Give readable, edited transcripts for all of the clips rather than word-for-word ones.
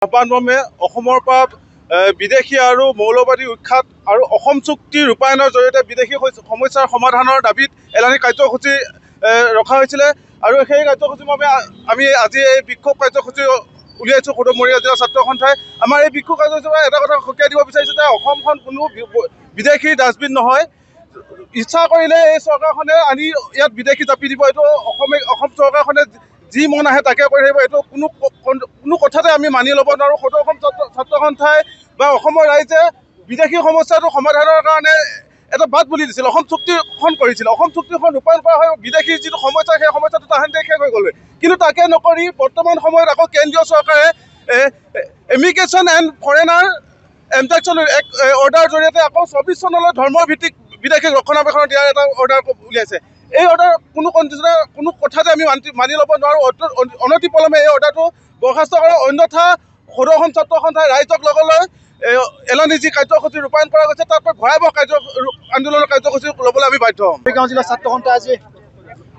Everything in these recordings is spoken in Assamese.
আহ্বানমৰ্মে অসমৰ পৰা বিদেশী আৰু মৌলবাদী উৎখাত আৰু অসম চুক্তি ৰূপায়ণৰ জৰিয়তে বিদেশী সমস্যাৰ সমাধানৰ দাবীত এলানি কাৰ্যসূচী ৰখা হৈছিলে আৰু সেই কাৰ্যসূচীৰ বাবে আমি আজি এই বিক্ষোভ কাৰ্যসূচী উলিয়াইছোঁ সদৌ মৰিগাঁও জিলা ছাত্ৰ সন্থাই। আমাৰ এই বিক্ষোভ কাৰ্যসূচীৰ পৰা এটা কথা সকীয়াই দিব বিচাৰিছোঁ যে অসমখন কোনো বিদেশী ডাষ্টবিন নহয়। ইচ্ছা কৰিলে এই চৰকাৰখনে আনি ইয়াত বিদেশী জাপি দিব। এইটো অসম চৰকাৰখনে যি মন আহে তাকে কৰি থাকিব। এইটো কোনো কথাতে আমি মানি ল'ব নোৱাৰোঁ। সদৌ অসম ছাত্ৰ সন্থাই বা অসমৰ ৰাইজে বিদেশী সমস্যাটো সমাধানৰ কাৰণে এটা বাট বুলি দিছিল, অসম চুক্তিখন কৰিছিল। অসম চুক্তিখন ৰূপায়ণ কৰা হয় বিদেশী যিটো সমস্যা সেই সমস্যাটো তাহাঁতে শেষ হৈ গ'ল। কিন্তু তাকে নকৰি বৰ্তমান সময়ত আকৌ কেন্দ্ৰীয় চৰকাৰে ইমিগ্ৰেশ্যন এণ্ড ফৰেনাৰ এমটেক্সৰ অৰ্ডাৰৰ জৰিয়তে আকৌ 24 চনলৈ ধৰ্মৰ ভিত্তিক বিদেশী ৰক্ষণাবেক্ষণ দিয়াৰ এটা অৰ্ডাৰ উলিয়াইছে। এই অৰ্ডাৰ কোনো কথাতে আমি মানি ল'ব নোৱাৰোঁ। অনতিপলমে এই অৰ্ডাৰটো বৰ্খাস্ত কৰা, অন্যথা সদৌ অসম ছাত্ৰ সন্থাই ৰাইজক লগলৈ এলানি যি কাৰ্যসূচী ৰূপায়ণ কৰা গৈছে তাৰ পৰা ভয়াৱহ আন্দোলনৰ কাৰ্যসূচী ল'বলৈ আমি বাধ্য হ'ম। মৰিগাঁও জিলা ছাত্ৰ সন্থাই আজি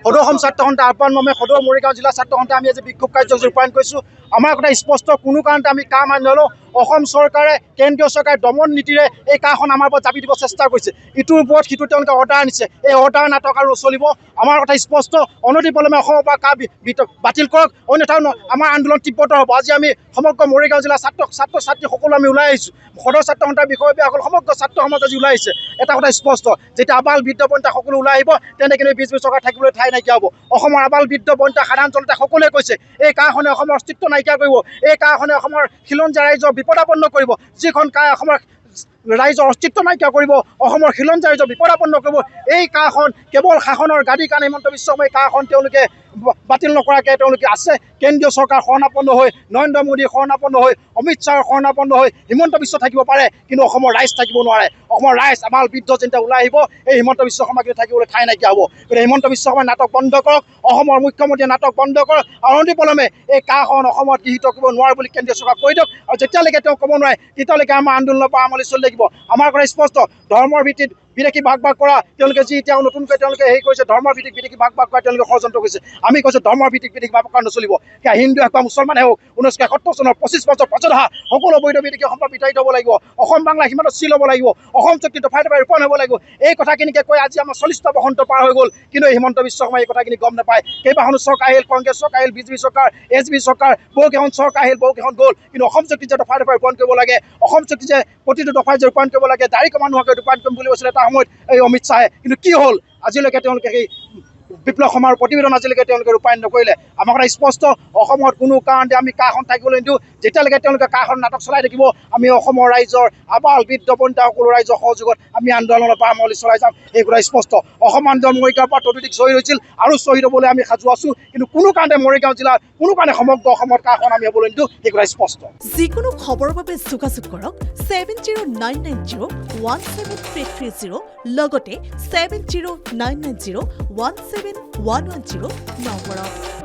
সদৌ অসম ছাত্ৰ সন্থাৰ আহ্বানমৰ্মে সদৌ মৰিগাঁও জিলা ছাত্ৰ সন্থাই আমি আজি বিক্ষোভ কাৰ্যসূচী ৰূপায়ণ কৰিছোঁ। আমাৰ কথা স্পষ্ট, কোনো কাৰণতে আমি কা মানি নলওঁ। অসম চৰকাৰে কেন্দ্ৰীয় চৰকাৰে দমন নীতিৰে এই কাখন আমাৰ ওপৰত জাপি দিব চেষ্টা কৰিছে। ইটোৰ ওপৰত সিটো তেওঁলোকে অৰ্ডাৰ আনিছে। এই অৰ্ডাৰ নাটক আৰু নচলিব। আমাৰ কথা স্পষ্ট, অনতিপলমে অসমৰ পৰা কা বাতিল কৰক, অন্যথা আমাৰ আন্দোলন তীব্ৰতৰ হ'ব। আজি আমি সমগ্ৰ মৰিগাঁও জিলাৰ ছাত্ৰ ছাত্ৰী সকলো আমি ওলাই আহিছোঁ। সদৌ ছাত্ৰ সন্থাৰ বিষয়ববীয়াসকল সমগ্ৰ ছাত্ৰ সমাজ আজি ওলাই আহিছে। এটা কথা স্পষ্ট, যেতিয়া আবাল বৃদ্ধ বনিতা সকলো ওলাই আহিব তেন্তে কিন্তু বিজেপি চৰকাৰ থাকিবলৈ ঠাই নাইকিয়া হ'ব। অসমৰ আবাল বৃদ্ধ বনিতা সাধাৰণ জনতা সকলোৱে কৈছে এই কাখনে অসমৰ অস্তিত্ব নাইকিয়া কৰিব। এই কাখনে অসমৰ খিলঞ্জীয়া ৰাইজক বিপদাপন্ন কৰিব। যিখন কা অসমৰ ৰাইজৰ অস্তিত্ব নাইকিয়া কৰিব, অসমৰ খিলঞ্জীয়া ৰাইজক বিপদাপন্ন কৰিব। এই কাখন কেৱল শাসনৰ গাদীৰ কাৰণে হিমন্ত বিশ্ব শৰ্মাই কাখন তেওঁলোকে বাতিল নকৰাকৈ তেওঁলোকে আছে। কেন্দ্ৰীয় চৰকাৰ শৰণাপন্ন হৈ, নৰেন্দ্ৰ মোদী শৰণাপন্ন হৈ, অমিত শ্বাহৰ শৰণাপন্ন হৈ হিমন্ত বিশ্ব থাকিব পাৰে, কিন্তু অসমৰ ৰাইজ থাকিব নোৱাৰে। অসমৰ ৰাইজ আবাল বৃদ্ধ যেতিয়া ওলাই আহিব এই হিমন্ত বিশ্ব শৰ্মা কিন্তু থাকিবলৈ ঠাই নাইকিয়া হ'ব। গতিকে হিমন্ত বিশ্ব শৰ্মাই নাটক বন্ধ কৰক, অসমৰ মুখ্যমন্ত্ৰীয়ে নাটক বন্ধ কৰক আৰু অনতিপলমে এই কাখন অসমত গৃহীত কৰিব নোৱাৰে বুলি কেন্দ্ৰীয় চৰকাৰক কৈ দিয়ক। আৰু যেতিয়ালৈকে তেওঁ ক'ব নোৱাৰে তেতিয়ালৈকে আমাৰ আন্দোলনৰ পৰা আমলি চলি থাকিব। আমাৰ কথা স্পষ্ট, ধৰ্মৰ ভিত্তিত বিদেশী ভাগ কৰা তেওঁলোকে যি তেওঁ নতুনকৈ তেওঁলোকে হেৰি কৰিছে, ধৰ্মৰ ভিত্তিক বিদেশী ভাগ কৰা তেওঁলোকে ষড়যন্ত্ৰ কৰিছে। আমি কৈছোঁ ধৰ্মৰ ভিত্তিক বিদেশী ভাগ কৰা নচলিব। সেয়া হিন্দু হওক বা মুছলমানে হওক, 1971 চনৰ 25 বছৰ পাছত অহা সকলো বৈধ বিদেশী সম্পদ বিতাড়িত হ'ব লাগিব। অসম বাংলা সীমান্ত চিল হ'ব লাগিব। অসম চুক্তি দফাই দফাই ৰূপায়ণ হ'ব লাগিব। এই কথাখিনিকে কৈ আজি আমাৰ 40টা বসন্ত পাৰ হৈ গ'ল, কিন্তু এই হিমন্ত বিশ্ব শৰ্মাই এই কথাখিনি গম নাপায়। কেইবাখনো চৰকাৰ আহিল, কংগ্ৰেছ চৰকাৰ আহিল, বিজেপি চৰকাৰ, SB চৰকাৰ, বহুকেইখন চৰকাৰ আহিল, বহুকেইখন গ'ল, কিন্তু অসম চুক্তি যে দফাই দফাই ৰূপায়ণ কৰিব লাগে, অসম চুক্তি যে প্ৰতিটো দফাই যে ৰূপায়ণ কৰিব লাগে, দাড়ি কমা নোহোৱাকৈ ৰূপায়ণ কৰিম বুলি কৈছিলে এটা সময়ত এই অমিত শ্বাহে, কিন্তু কি হ'ল আজিলৈকে তেওঁলোকে সেই বিপ্লৱ সমাৰোহ প্ৰতিবেদন আজিলৈকে তেওঁলোকে ৰূপায়ণ নকৰিলে। আমাৰ কথা স্পষ্ট, অসমত কোনো কাৰণতে আমি কাখন থাকিবলৈ নিদিওঁ। যেতিয়ালৈকে তেওঁলোকে কাখন নাটক চলাই থাকিব আমি অসমৰ ৰাইজৰ আবাল বৃদ্ধ বনিতা সকলো ৰাইজৰ সহযোগত আমি আন্দোলনৰ পৰা আমলি চলাই যাম। এই কথা স্পষ্ট। অসম আন্দোলন মৰিগাঁৱৰ পৰা ততোধিক শ্বহীদ হৈছিল আৰু শ্বহীদ হ'বলৈ আমি সাজু আছোঁ, কিন্তু কোনো কাৰণতে মৰিগাঁও জিলাত কোনো কাৰণে সমগ্ৰ অসমত কাখন আমি হ'বলৈ নিদিওঁ। এই কথা স্পষ্ট। যিকোনো খবৰৰ বাবে যোগাযোগ কৰক 7099017330 লগতে 7099017110 নম্বৰত।